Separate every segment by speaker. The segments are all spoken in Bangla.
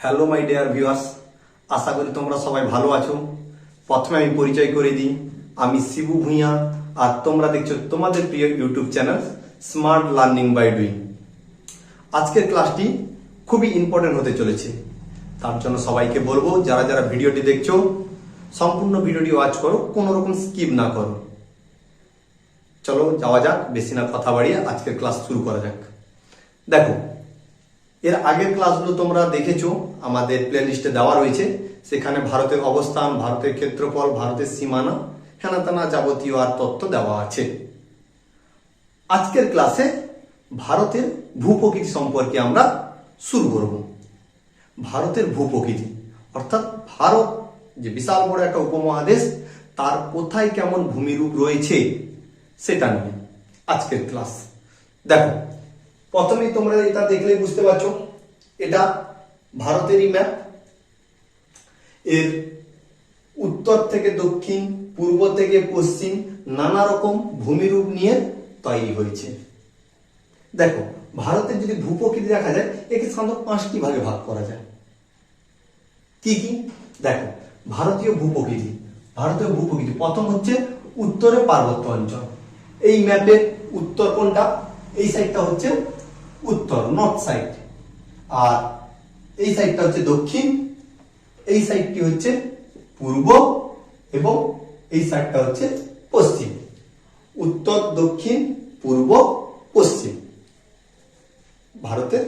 Speaker 1: হ্যালো মাই ডিয়ার ভিউয়ার্স, আশা করি তোমরা সবাই ভালো আছো। প্রথমে আমি পরিচয় করে দিই, আমি শিবু ভূঁইয়া, আর তোমরা দেখছো তোমাদের প্রিয় YouTube channel smart learning by doing. আজকের ক্লাসটি খুবই ইম্পর্টেন্ট হতে চলেছে, তার জন্য সবাইকে বলবো যারা যারা ভিডিওটি দেখছো সম্পূর্ণ ভিডিওটি ওয়াচ করো, কোনো রকম স্কিপ না করো। চলো যাওয়া যাক, বেশি না কথা বাড়িয়ে আজকের ক্লাস শুরু করা যাক। দেখো, এর আগের ক্লাসগুলো তোমরা দেখেছো, আমাদের প্লে লিস্টে দেওয়া রয়েছে। সেখানে ভারতের অবস্থান, ভারতের ক্ষেত্রফল, ভারতের সীমানা, হেনা তেনা যাবতীয় আর তথ্য দেওয়া আছে। আজকের ক্লাসে ভারতের ভূপ্রকৃতি সম্পর্কে আমরা শুরু করব। ভারতের ভূপ্রকৃতি অর্থাৎ ভারত যে বিশাল বড় একটা উপমহাদেশ, তার কোথায় কেমন ভূমিরূপ রয়েছে সেটা নিয়ে আজকের ক্লাস। দেখো, প্রথমেই তোমরা এটা দেখলেই বুঝতে পারছো, এটা ভারতেরই ম্যাপ। এর উত্তর থেকে দক্ষিণ, পূর্ব থেকে পশ্চিম নানা রকম ভূমিরূপ নিয়ে তৈরি হয়েছে। দেখো, ভারতের যদি ভূপ্রকৃতি দেখা যায়, একে সাধারণত 5টি ভাগে ভাগ করা যায়। কি কি? দেখো, ভারতীয় ভূপ্রকৃতি প্রথম হচ্ছে উত্তরে পার্বত্য অঞ্চল। এই ম্যাপের উত্তর কোনটা? এই সাইডটা হচ্ছে উত্তর, নর্থ সাইড, আর এই সাইডটা হচ্ছে দক্ষিণ, এই সাইডটি হচ্ছে পূর্ব, এবং এই সাইডটা হচ্ছে পশ্চিম। উত্তর, দক্ষিণ, পূর্ব, পশ্চিম ভারতের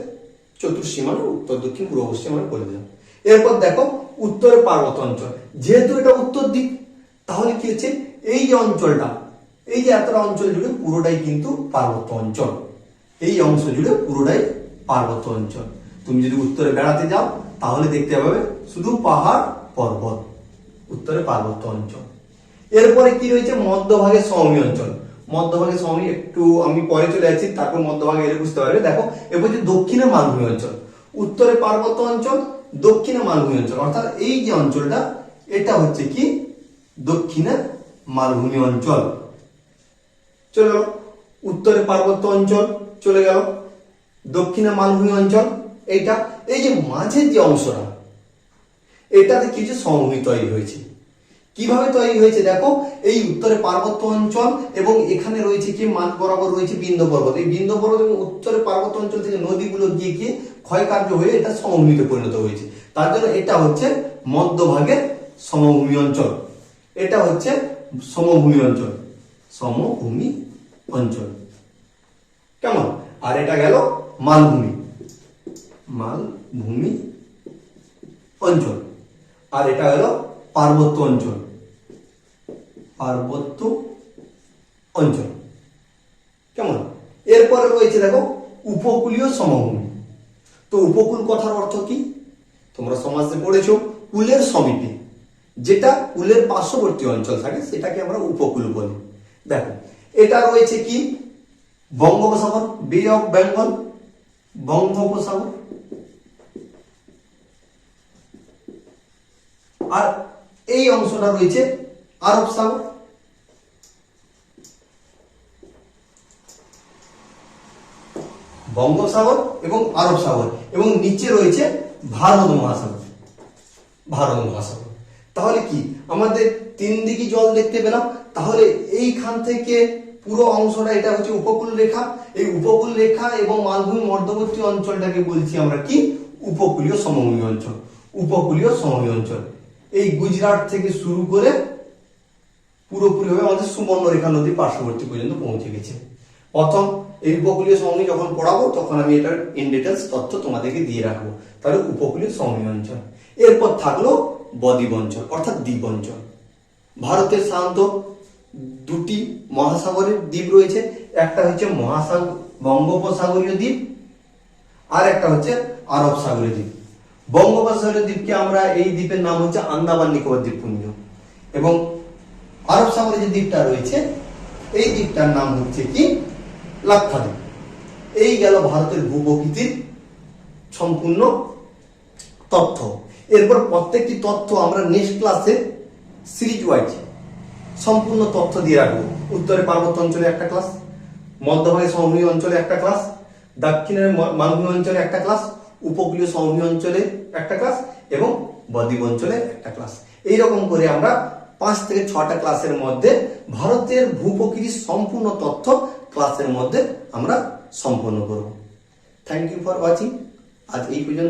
Speaker 1: চতুর্সীমানা, উত্তর, দক্ষিণ, পূর্ব, পশ্চিম আমরা বলে দিলাম। এরপর দেখো, উত্তরের পার্বত্য অঞ্চল। যেহেতু এটা উত্তর দিক, তাহলে কি হচ্ছে, এই যে অঞ্চলটা, এই যে এতটা অঞ্চল জুড়ে পুরোটাই কিন্তু পার্বত্য অঞ্চল। এই অংশ জুড়ে পুরোটাই পার্বত্য অঞ্চল। তুমি যদি উত্তরে বেড়াতে যাও তাহলে দেখতে পাবে শুধু পাহাড় পর্বত, উত্তরে পার্বত্য অঞ্চল। এরপরে কি রয়েছে? মধ্যভাগে সমভূমি অঞ্চল। মধ্যভাগে সমভূমি একটু আমি পরে চলে যাচ্ছি, তারপর মধ্যভাগে এলে বুঝতে পারবে। দেখো, এরপর হচ্ছে দক্ষিণে মালভূমি অঞ্চল। উত্তরে পার্বত্য অঞ্চল, দক্ষিণে মালভূমি অঞ্চল, অর্থাৎ এই যে অঞ্চলটা, এটা হচ্ছে কি দক্ষিণে মালভূমি অঞ্চল। চলে গেল উত্তরে পার্বত্য অঞ্চল, চলে গেল দক্ষিণে মালভূমি অঞ্চল। এইটা, এই যে মাঝের যে অংশটা, এটাতে কিছু সমভূমি তৈরি হয়েছে। কিভাবে তৈরি হয়েছে? দেখো, এই উত্তরে পার্বত্য অঞ্চল এবং এখানে রয়েছে কি মাঝ বরাবর রয়েছে বিন্ধ্য পর্বত। এই বিন্ধ্য পর্বত এবং উত্তরে পার্বত্য অঞ্চল থেকে নদীগুলো গিয়ে গিয়ে ক্ষয়কার্য হয়ে এটা সমভূমিতে পরিণত হয়েছে। তার জন্য এটা হচ্ছে মধ্যভাগের সমভূমি অঞ্চল। এটা হচ্ছে সমভূমি অঞ্চল, সমভূমি অঞ্চল। কেমন? আর এটা গেল মালভূমি, মালভূমি অঞ্চল। আর এটা গেল পার্বত্য অঞ্চল, পার্বত্য অঞ্চল। কেমন? এরপরে রয়েছে দেখো উপকূলীয় সমভূমি। তো উপকূল কথার অর্থ কি? তোমরা সমাজে পড়েছো, কূলের সমীপে, যেটা কূলের পার্শ্ববর্তী অঞ্চল থাকে সেটাকে আমরা উপকূল বলি। দেখো, এটা রয়েছে কি বঙ্গোপসাগর, বে অফ বেঙ্গল, বঙ্গোপসাগর। আর এই অংশটা রয়েছে আরব সাগর। বঙ্গোপসাগর এবং আরব সাগর, এবং নিচে রয়েছে ভারত মহাসাগর, ভারত মহাসাগর। তাহলে কি আমাদের 3 দিকে জল দেখতে পেলাম। তাহলে এইখান থেকে পুরো অংশটা, এটা হচ্ছে উপকূল রেখা। এই উপকূল রেখা এবং মালভূমি মধ্যবর্তী অঞ্চলটাকে বলছি আমরা কি উপকূলীয় সমভূমি অঞ্চল, উপকূলীয় সমভূমি অঞ্চল। এই গুজরাট থেকে শুরু করে পুরোপুরিভাবে আমাদের সুবর্ণরেখা নদীর পার্শ্ববর্তী পর্যন্ত পৌঁছে গেছে। প্রথম এই উপকূলীয় সমভূমি যখন পড়াবো তখন আমি এটার ইন ডিটেলস তথ্য তোমাদেরকে দিয়ে রাখবো। তাহলে উপকূলীয় সমভূমি অঞ্চল। এরপর থাকলো বদ্বীপ অঞ্চল অর্থাৎ দ্বীপ অঞ্চল। ভারতের সাধারণত 2টি মহাসাগরের দ্বীপ রয়েছে। একটা হচ্ছে মহাসাগর বঙ্গোপসাগরীয় দ্বীপ, আর একটা হচ্ছে আরব সাগরীয় দ্বীপ। বঙ্গোপসাগরীয় দ্বীপকে আমরা, এই দ্বীপের নাম হচ্ছে আন্দামান নিকোবর দ্বীপপুঞ্জ, এবং আরব সাগরের যে দ্বীপটা রয়েছে এই দ্বীপটার নাম হচ্ছে কি লাক্ষাদ্বীপ। এই গেল ভারতের ভূপ্রকৃতির সম্পূর্ণ তথ্য। এরপর প্রত্যেকটি তথ্য আমরা নেক্সট ক্লাসে সিরিজ ওয়াইজ সম্পূর্ণ তথ্য দিয়ে রাখবো। উত্তরে পার্বত্য অঞ্চলে একটা ক্লাস, মধ্যভাগে সমভূমি অঞ্চলে একটা ক্লাস, দক্ষিণের মালভূমি অঞ্চলে একটা ক্লাস, উপকূলীয় সমভূমি অঞ্চলে একটা ক্লাস এবং বদ্বীপ অঞ্চলে একটা ক্লাস। এইরকম করে আমরা 5 থেকে 6টা ক্লাসের মধ্যে ভারতের ভূপ্রকৃতির সম্পূর্ণ তথ্য ক্লাসের মধ্যে আমরা সম্পন্ন করব। Thank you for watching. আজ এই পর্যন্ত।